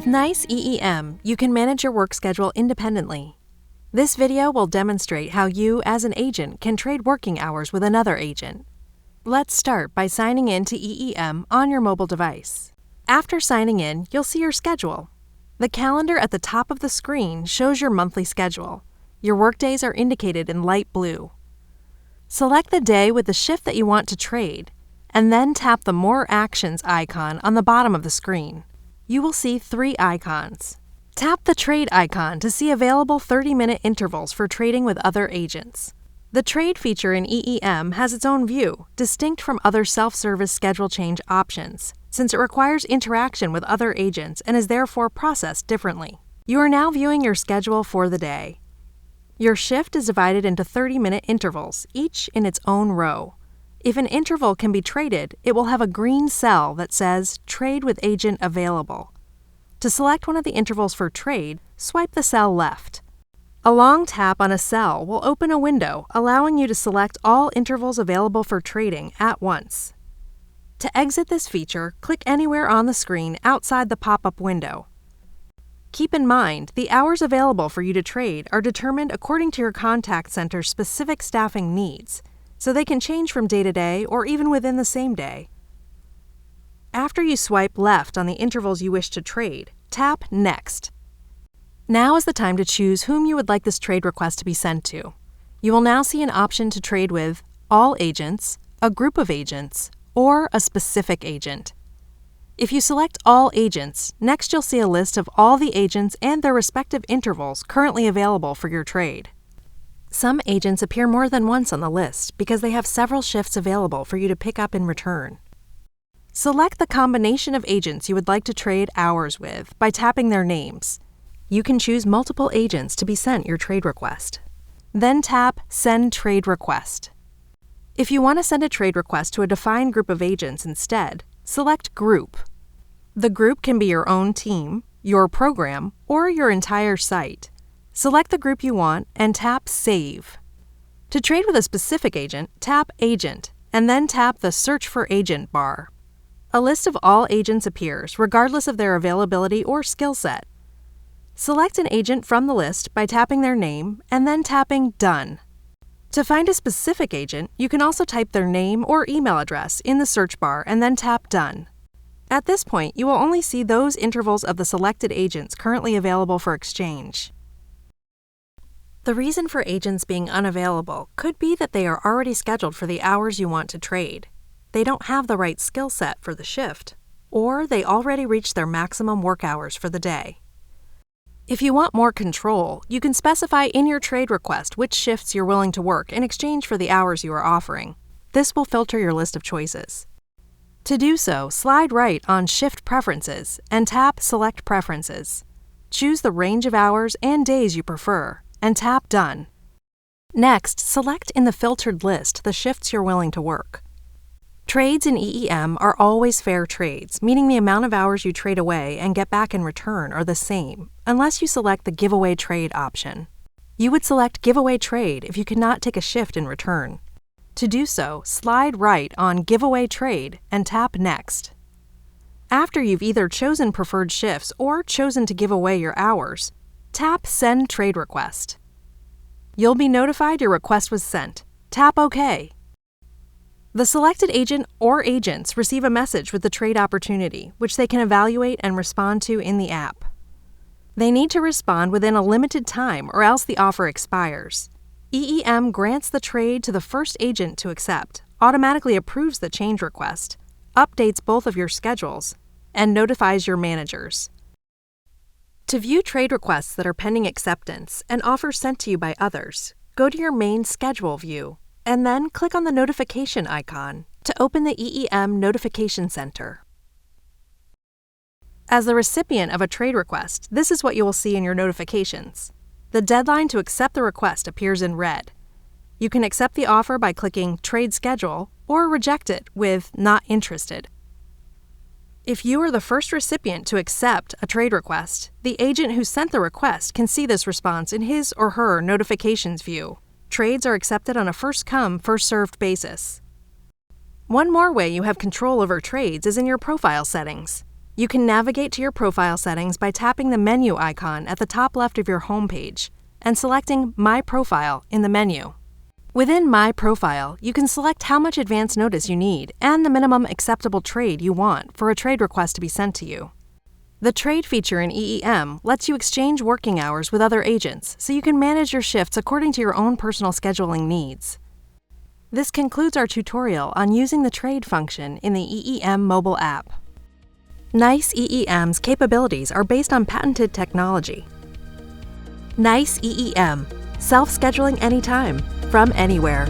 With NICE EEM, you can manage your work schedule independently. This video will demonstrate how you, as an agent, can trade working hours with another agent. Let's start by signing in to EEM on your mobile device. After signing in, you'll see your schedule. The calendar at the top of the screen shows your monthly schedule. Your workdays are indicated in light blue. Select the day with the shift that you want to trade, and then tap the More Actions icon on the bottom of the screen. You will see 3 icons. Tap the Trade icon to see available 30-minute intervals for trading with other agents. The Trade feature in EEM has its own view, distinct from other self-service schedule change options, since it requires interaction with other agents and is therefore processed differently. You are now viewing your schedule for the day. Your shift is divided into 30-minute intervals, each in its own row. If an interval can be traded, it will have a green cell that says Trade with Agent Available. To select one of the intervals for trade, swipe the cell left. A long tap on a cell will open a window allowing you to select all intervals available for trading at once. To exit this feature, click anywhere on the screen outside the pop-up window. Keep in mind, the hours available for you to trade are determined according to your contact center's specific staffing needs, so they can change from day to day or even within the same day. After you swipe left on the intervals you wish to trade, tap Next. Now is the time to choose whom you would like this trade request to be sent to. You will now see an option to trade with all agents, a group of agents, or a specific agent. If you select all agents, next you'll see a list of all the agents and their respective intervals currently available for your trade. Some agents appear more than once on the list because they have several shifts available for you to pick up in return. Select the combination of agents you would like to trade hours with by tapping their names. You can choose multiple agents to be sent your trade request. Then tap Send Trade Request. If you want to send a trade request to a defined group of agents instead, select Group. The group can be your own team, your program, or your entire site. Select the group you want and tap Save. To trade with a specific agent, tap Agent, and then tap the Search for Agent bar. A list of all agents appears, regardless of their availability or skill set. Select an agent from the list by tapping their name and then tapping Done. To find a specific agent, you can also type their name or email address in the search bar and then tap Done. At this point, you will only see those intervals of the selected agents currently available for exchange. The reason for agents being unavailable could be that they are already scheduled for the hours you want to trade. They don't have the right skill set for the shift, or they already reached their maximum work hours for the day. If you want more control, you can specify in your trade request which shifts you're willing to work in exchange for the hours you are offering. This will filter your list of choices. To do so, slide right on Shift Preferences and tap Select Preferences. Choose the range of hours and days you prefer, and tap Done. Next, select in the filtered list the shifts you're willing to work. Trades in EEM are always fair trades, meaning the amount of hours you trade away and get back in return are the same, unless you select the Giveaway Trade option. You would select Giveaway Trade if you cannot take a shift in return. To do so, slide right on Giveaway Trade and tap Next. After you've either chosen preferred shifts or chosen to give away your hours, tap Send Trade Request. You'll be notified your request was sent. Tap OK. The selected agent or agents receive a message with the trade opportunity, which they can evaluate and respond to in the app. They need to respond within a limited time or else the offer expires. EEM grants the trade to the first agent to accept, automatically approves the change request, updates both of your schedules, and notifies your managers. To view trade requests that are pending acceptance and offers sent to you by others, go to your main schedule view and then click on the notification icon to open the EEM Notification Center. As the recipient of a trade request, this is what you will see in your notifications. The deadline to accept the request appears in red. You can accept the offer by clicking Trade Schedule or reject it with Not Interested. If you are the first recipient to accept a trade request, the agent who sent the request can see this response in his or her notifications view. Trades are accepted on a first-come, first-served basis. One more way you have control over trades is in your profile settings. You can navigate to your profile settings by tapping the menu icon at the top left of your home page and selecting My Profile in the menu. Within My Profile, you can select how much advance notice you need and the minimum acceptable trade you want for a trade request to be sent to you. The trade feature in EEM lets you exchange working hours with other agents so you can manage your shifts according to your own personal scheduling needs. This concludes our tutorial on using the trade function in the EEM mobile app. NICE EEM's capabilities are based on patented technology. NICE EEM, self-scheduling anytime, from anywhere.